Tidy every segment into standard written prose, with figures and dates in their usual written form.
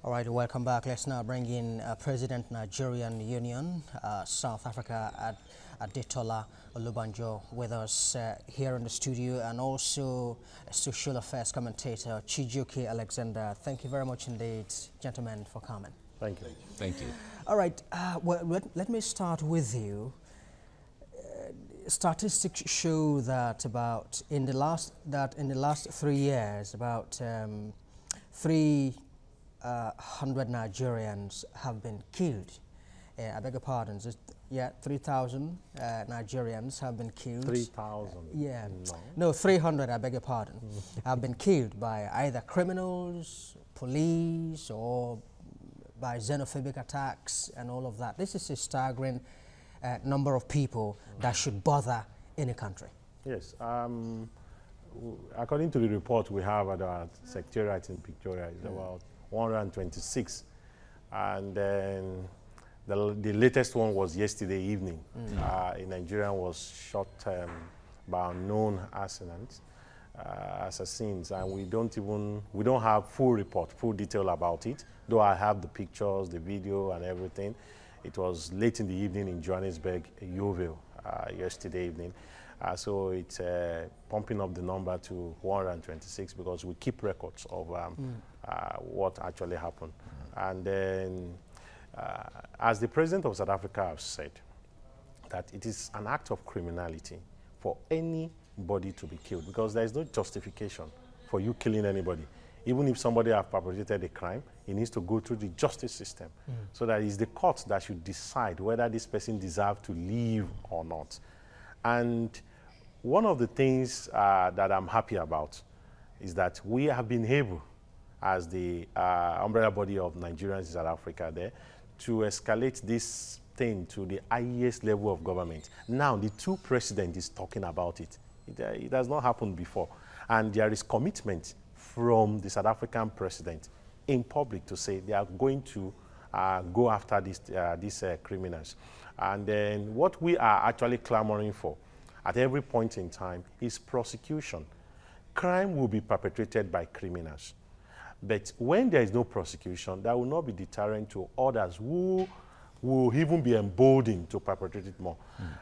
All right, welcome back. Let's now bring in President Nigerian Union, South Africa, Adetola Olubanjo, with us here in the studio, and also social affairs commentator Chijioke Alexander. Thank you very much indeed, gentlemen, for coming. Thank you. Thank you. All right, well, let me start with you. Statistics show that in the last 3 years, about 300 Nigerians have been killed. I beg your pardon. Yeah, 3,000 Nigerians have been killed. 3,000? Yeah. No, 300, I beg your pardon, have been killed by either criminals, police, or by xenophobic attacks and all of that. This is a staggering number of people that should bother any country. Yes. According to the report we have at our secretariat in Victoria, it's about 126. And then the latest one was yesterday evening. A Nigerian was shot by unknown assassins, and we don't have full detail about it, though I have the pictures, the video and everything. It was late in the evening in Johannesburg, Yeovil, yesterday evening. So it's pumping up the number to 126 because we keep records of what actually happened. And then, as the President of South Africa has said, that it is an act of criminality for anybody to be killed, because there is no justification for you killing anybody. Even if somebody has perpetrated a crime, it needs to go through the justice system. So that it's the court that should decide whether this person deserves to live or not. And one of the things that I'm happy about is that we have been able, as the umbrella body of Nigerians in South Africa there, to escalate this thing to the highest level of government. Now the two presidents is talking about it. It has not happened before. And there is commitment from the South African president in public to say they are going to go after these criminals. And then what we are actually clamoring for at every point in time is prosecution. Crime will be perpetrated by criminals. But when there is no prosecution, that will not be deterrent to others who will even be emboldened to perpetrate it more.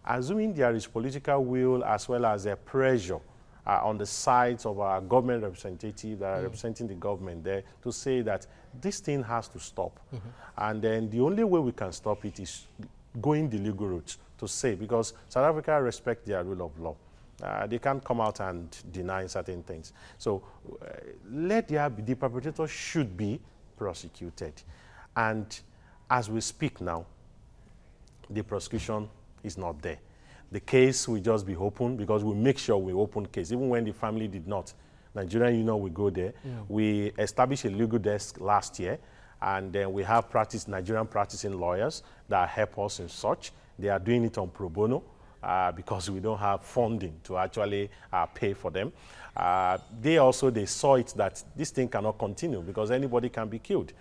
Assuming there is political will as well as a pressure on the sides of our government representatives that are representing the government there to say that this thing has to stop. And then the only way we can stop it is going the legal route to say, because South Africa respects their rule of law. They can't come out and deny certain things. So let there be, the perpetrators should be prosecuted. And as we speak now, the prosecution is not there. The case will just be open because we make sure we open case, even when the family did not. Nigerian Union will go there. We established a legal desk last year, and then we have Nigerian practicing lawyers that help us in such. They are doing it on pro bono because we don't have funding to actually pay for them. They saw it that this thing cannot continue because anybody can be killed.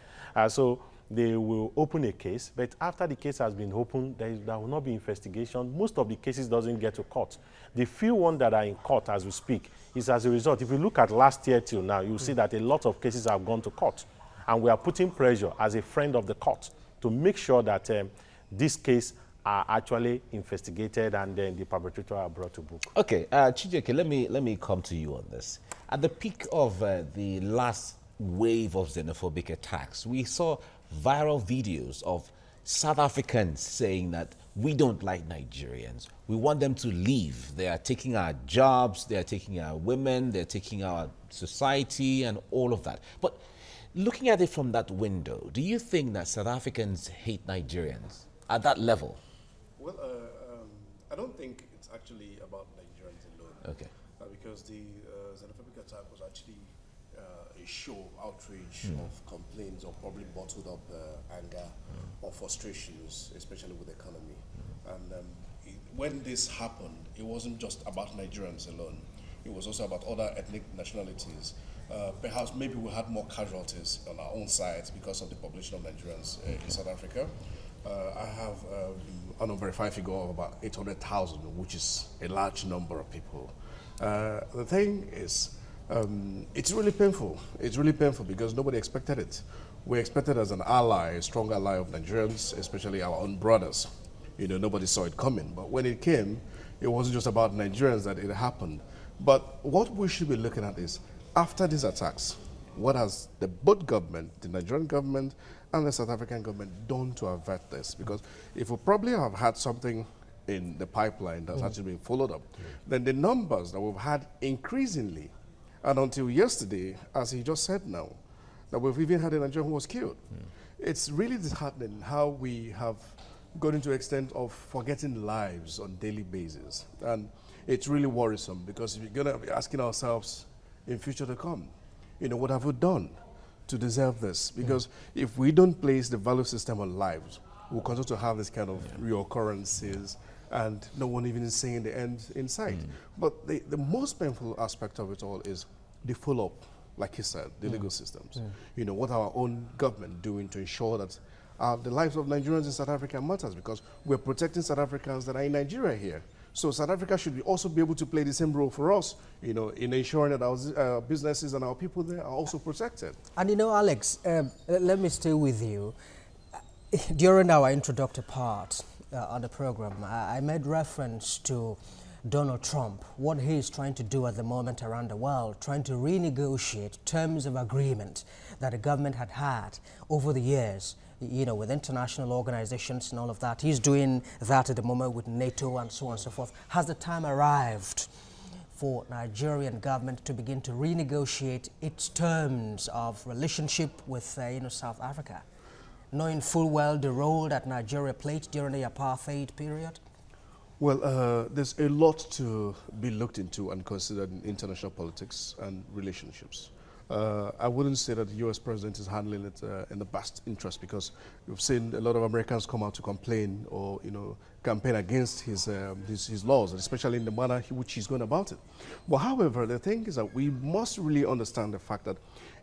So they will open a case, but after the case has been opened, there will not be investigation. Most of the cases doesn't get to court. The few ones that are in court as we speak is as a result. If you look at last year till now, you'll see that a lot of cases have gone to court. And we are putting pressure as a friend of the court to make sure that this case are actually investigated and then the perpetrator are brought to book. Okay, Chijioke, let me come to you on this. At the peak of the last wave of xenophobic attacks, we saw viral videos of South Africans saying that we don't like Nigerians. We want them to leave. They are taking our jobs, they are taking our women, they're taking our society and all of that. But looking at it from that window, do you think that South Africans hate Nigerians at that level? Well, I don't think it's actually about Nigerians alone. Okay. Because the xenophobic attack was actually a show of outrage, of complaints, or probably bottled up anger or frustrations, especially with the economy. And when this happened, it wasn't just about Nigerians alone. It was also about other ethnic nationalities. Perhaps maybe we had more casualties on our own side because of the population of Nigerians in South Africa. I have an unverified figure of about 800,000, which is a large number of people. The thing is, it's really painful. It's really painful because nobody expected it. we expected as an ally, a strong ally of Nigerians, especially our own brothers. You know, nobody saw it coming. But when it came, it wasn't just about Nigerians that it happened. But what we should be looking at is, after these attacks, what has the both government, the Nigerian government and the South African government, done to avert this? Because if we probably have had something in the pipeline that's actually been followed up, then the numbers that we've had increasingly, and until yesterday, as he just said now, that we've even had a Nigerian who was killed. It's really disheartening how we have got into the extent of forgetting lives on a daily basis. And it's really worrisome, because we're going to be asking ourselves in future to come, you know, what have we done to deserve this? Because if we don't place the value system on lives, we'll continue to have this kind of reoccurrences, and no one even is seeing the end in sight. But the most painful aspect of it all is the follow-up, like he said, the legal systems. You know, what our own government doing to ensure that the lives of Nigerians in South Africa matters, because we're protecting South Africans that are in Nigeria here. So South Africa should also be able to play the same role for us, you know, in ensuring that our businesses and our people there are also protected. And you know, Alex, let me stay with you. During our introductory part on the program, I made reference to Donald Trump, what he is trying to do at the moment around the world, trying to renegotiate terms of agreement that the government had over the years, you know, with international organizations and all of that. He's doing that at the moment with NATO and so on and so forth. Has the time arrived for Nigerian government to begin to renegotiate its terms of relationship with, you know, South Africa, knowing full well the role that Nigeria played during the apartheid period? Well, there's a lot to be looked into and considered in international politics and relationships. I wouldn't say that the U.S. president is handling it in the best interest, because we've seen a lot of Americans come out to complain or, you know, campaign against his laws, especially in the manner which he's going about it. But however, the thing is that we must really understand the fact that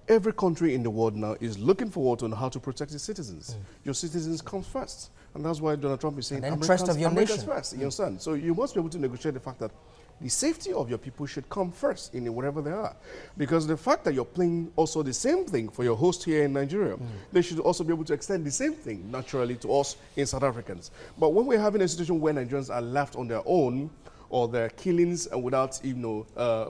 every country in the world now is looking forward on how to protect its citizens. Your citizens come first. And that's why Donald Trump is saying, the interest of your Americans nation. first. You understand? So you must be able to negotiate the fact that the safety of your people should come first in wherever they are. Because the fact that you're playing also the same thing for your host here in Nigeria, they should also be able to extend the same thing naturally to us in South Africans. But when we're having a situation where Nigerians are left on their own, or their killings and without, you know,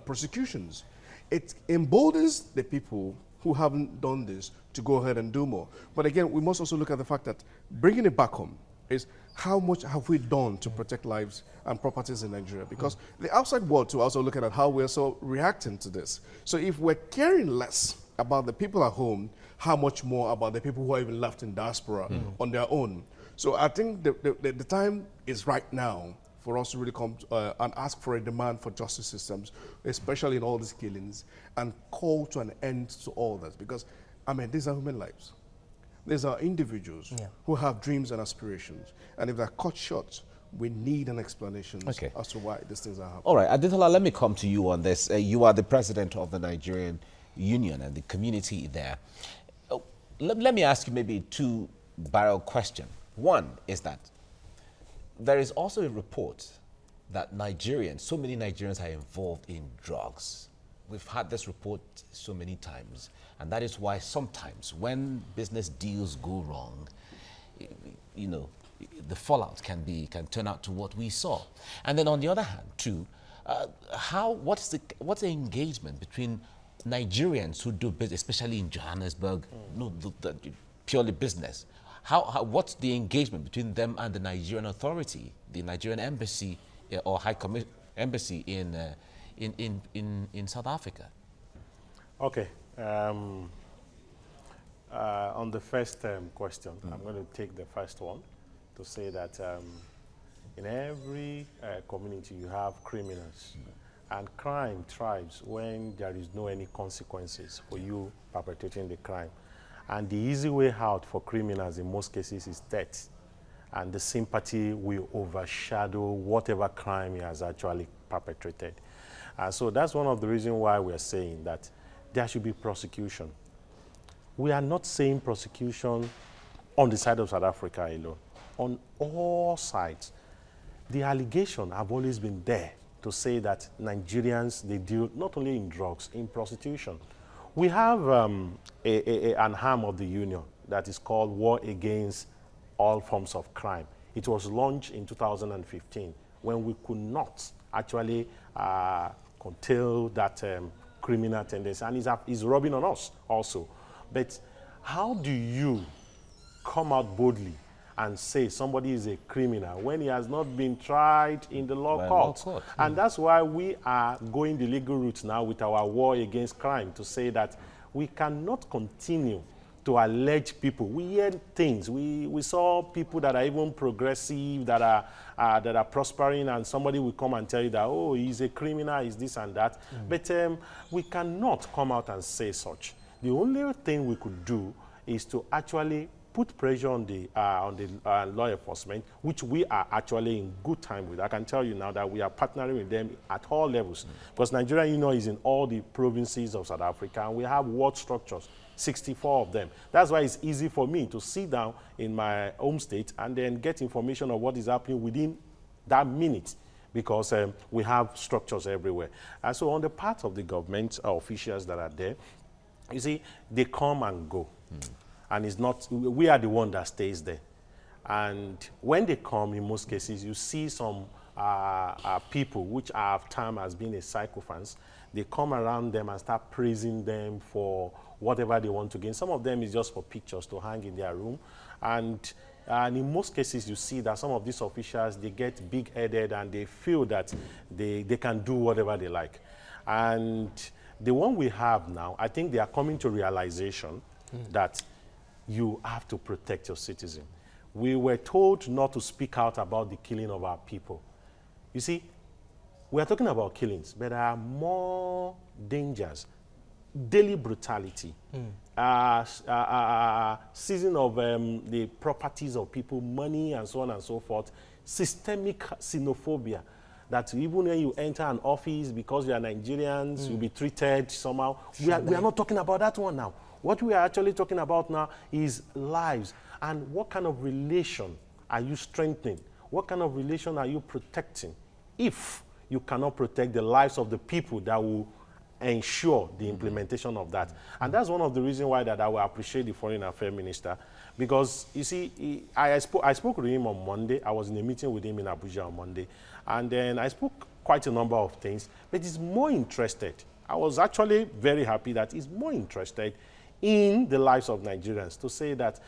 prosecutions, it emboldens the people who haven't done this to go ahead and do more. But again, we must also look at the fact that bringing it back home is how much have we done to protect lives and properties in Nigeria? Because the outside world too also looking at how we're so reacting to this. So if we're caring less about the people at home, how much more about the people who are even left in diaspora on their own? So I think the time is right now for us to really come and ask for a demand for justice systems, especially in all these killings, and call to an end to all this. Because, I mean, these are human lives. These are individuals who have dreams and aspirations. And if they're cut short, we need an explanation as to why these things are happening. All right, Adetola, let me come to you on this. You are the president of the Nigerian Union and the community there. Let me ask you maybe two-barrel question. One is that there is also a report that Nigerians, so many Nigerians are involved in drugs. We've had this report so many times, and that is why sometimes when business deals go wrong, you know, the fallout can turn out to what we saw. And then on the other hand, too, what's the engagement between Nigerians who do business, especially in Johannesburg, purely business? What's the engagement between them and the Nigerian authority, the Nigerian embassy or embassy in South Africa? Okay. On the first question, I'm going to take the first one to say that in every community you have criminals, and crime thrives when there is no any consequences for you perpetrating the crime. And the easy way out for criminals in most cases is death. And the sympathy will overshadow whatever crime he has actually perpetrated. So that's one of the reasons why we're saying that there should be prosecution. We are not saying prosecution on the side of South Africa alone. On all sides, the allegation have always been there to say that Nigerians, they deal not only in drugs, in prostitution. We have an arm of the union that is called War Against All Forms of Crime. It was launched in 2015 when we could not actually curtail that criminal tendency, and it's rubbing on us also. But how do you come out boldly and say somebody is a criminal when he has not been tried in the law court? And that's why we are going the legal route now with our war against crime, to say that we cannot continue to allege people. We hear things. We saw people that are even progressive, that are prospering, and somebody will come and tell you that, oh, he's a criminal, he's this and that. But we cannot come out and say such. The only thing we could do is to actually put pressure on the law enforcement, which we are actually in good time with. I can tell you now that we are partnering with them at all levels, because Nigerian Union is in all the provinces of South Africa, and we have ward structures, 64 of them. That's why it's easy for me to sit down in my home state and then get information of what is happening within that minute, because we have structures everywhere. And so on the part of the government officials that are there, you see, they come and go. And it's not, we are the one that stays there. And when they come, in most cases, you see some people which have termed as being a sycophants. They come around them and start praising them for whatever they want to gain. Some of them is just for pictures to hang in their room. And in most cases, you see that some of these officials, they get big-headed and they feel that they can do whatever they like. And the one we have now, I think they are coming to realization that you have to protect your citizen. We were told not to speak out about the killing of our people. You see, we are talking about killings, but there are more dangers. Daily brutality, seizing of the properties of people, money, and so on and so forth, systemic xenophobia, that even when you enter an office, because you are Nigerians, you'll be treated somehow. We are not talking about that one now. What we are actually talking about now is lives, and what kind of relation are you strengthening? What kind of relation are you protecting if you cannot protect the lives of the people that will ensure the implementation of that? And that's one of the reasons why that I will appreciate the Foreign Affairs Minister, because you see, I spoke with him on Monday. I was in a meeting with him in Abuja on Monday, and then I spoke quite a number of things, but he's more interested. I was actually very happy that he's more interested in the lives of Nigerians, to say that,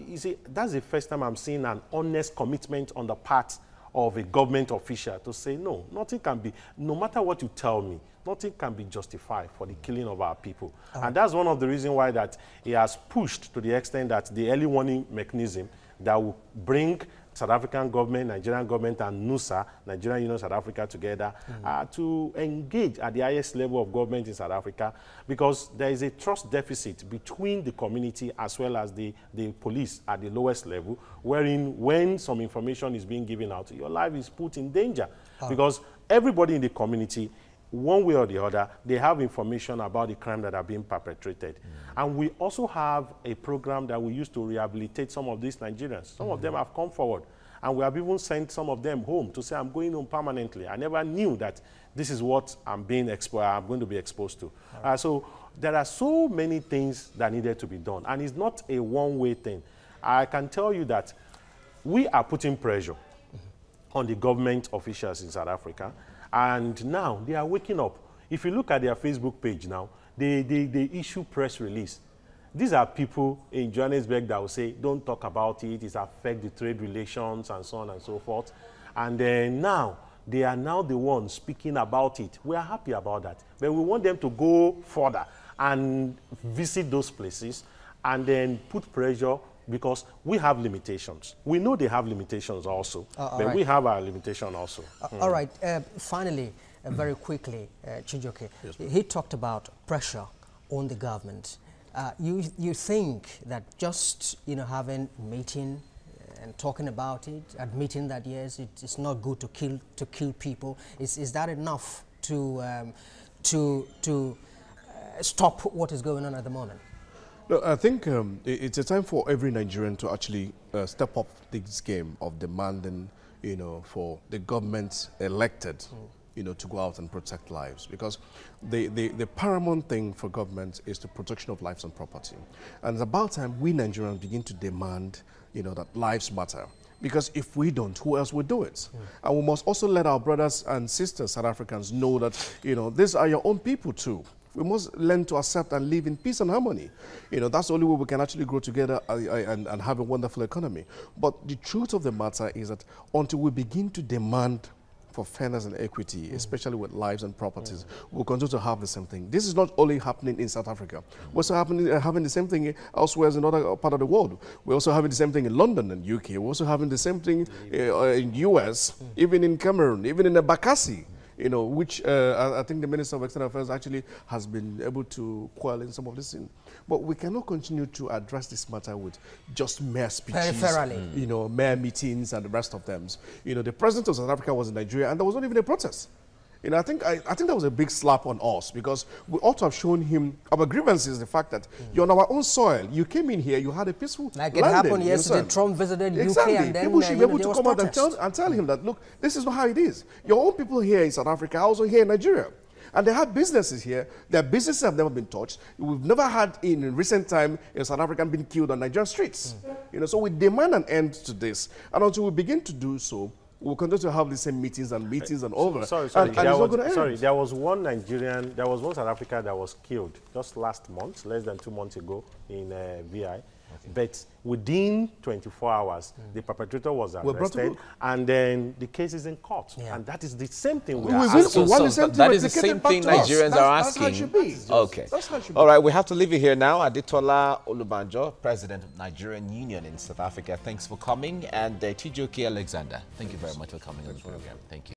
you see, that's the first time I'm seeing an honest commitment on the part of a government official to say, no, nothing can be, no matter what you tell me, nothing can be justified for the killing of our people. And that's one of the reasons why that he has pushed to the extent that the early warning mechanism that will bring South African government, Nigerian government, and NUSA, Nigerian Union South Africa, together to engage at the highest level of government in South Africa, because there is a trust deficit between the community as well as the police at the lowest level, wherein when some information is being given out, your life is put in danger. Because everybody in the community, one way or the other, they have information about the crime that are being perpetrated. And we also have a program that we use to rehabilitate some of these Nigerians. Some of them have come forward, and we have even sent some of them home to say, I'm going home permanently. I never knew that this is what I'm going to be exposed to. So there are so many things that needed to be done, and it's not a one-way thing. I can tell you that we are putting pressure on the government officials in South Africa. And now they are waking up. If you look at their Facebook page now, they issue press release. These are people in Johannesburg that will say, don't talk about it, it affects the trade relations and so on and so forth. And then now, they are now the ones speaking about it. We are happy about that. But we want them to go further and visit those places and then put pressure, because we have limitations. We know they have limitations also, but we have our limitation also. All right. Finally, very quickly, Chijioke, he talked about pressure on the government. You think that just having a meeting and talking about it, admitting that yes, it's not good to kill people, is that enough to stop what is going on at the moment? No, I think it's a time for every Nigerian to actually step up this game of demanding, for the government elected to go out and protect lives, because the paramount thing for government is the protection of lives and property. And it's about time we Nigerians begin to demand, that lives matter. Because if we don't, who else will do it? And we must also let our brothers and sisters, South Africans, know that, these are your own people too. We must learn to accept and live in peace and harmony. That's the only way we can actually grow together and have a wonderful economy. But the truth of the matter is that until we begin to demand for fairness and equity, especially with lives and properties, we'll continue to have the same thing. This is not only happening in South Africa. We're also having the same thing elsewhere in other part of the world. We're also having the same thing in London and UK. We're also having the same thing in US, even in Cameroon, even in Bakassi. Which I think the Minister of External Affairs actually has been able to quell in some of this thing. But we cannot continue to address this matter with just mere speeches, mere meetings and the rest of them. The President of South Africa was in Nigeria and there was not even a protest. I think that was a big slap on us, because we ought to have shown him our grievances, the fact that you're on our own soil. You came in here, you had a peaceful landing. It happened yesterday. Trump visited UK and then people should be able to come out and tell him that, look, this is not how it is. Your own people here in South Africa are also here in Nigeria. And they have businesses here. Their businesses have never been touched. We've never had in recent time a South African being killed on Nigerian streets. So we demand an end to this. And until we begin to do so, we'll continue to have the same meetings and over. Sorry. There was one South Africa that was killed just last month, less than 2 months ago in VI. But within 24 hours, the perpetrator was arrested, and then the case is in court. And that is the same thing we are asking. That is the same thing Nigerians are asking. That's how it should be. Okay. That's how it should be. All right, we have to leave it here now. Adetola Olubanjo, President of Nigerian Union in South Africa, thanks for coming. And Tijoke Alexander, thank you very much for coming on the program. Thank you.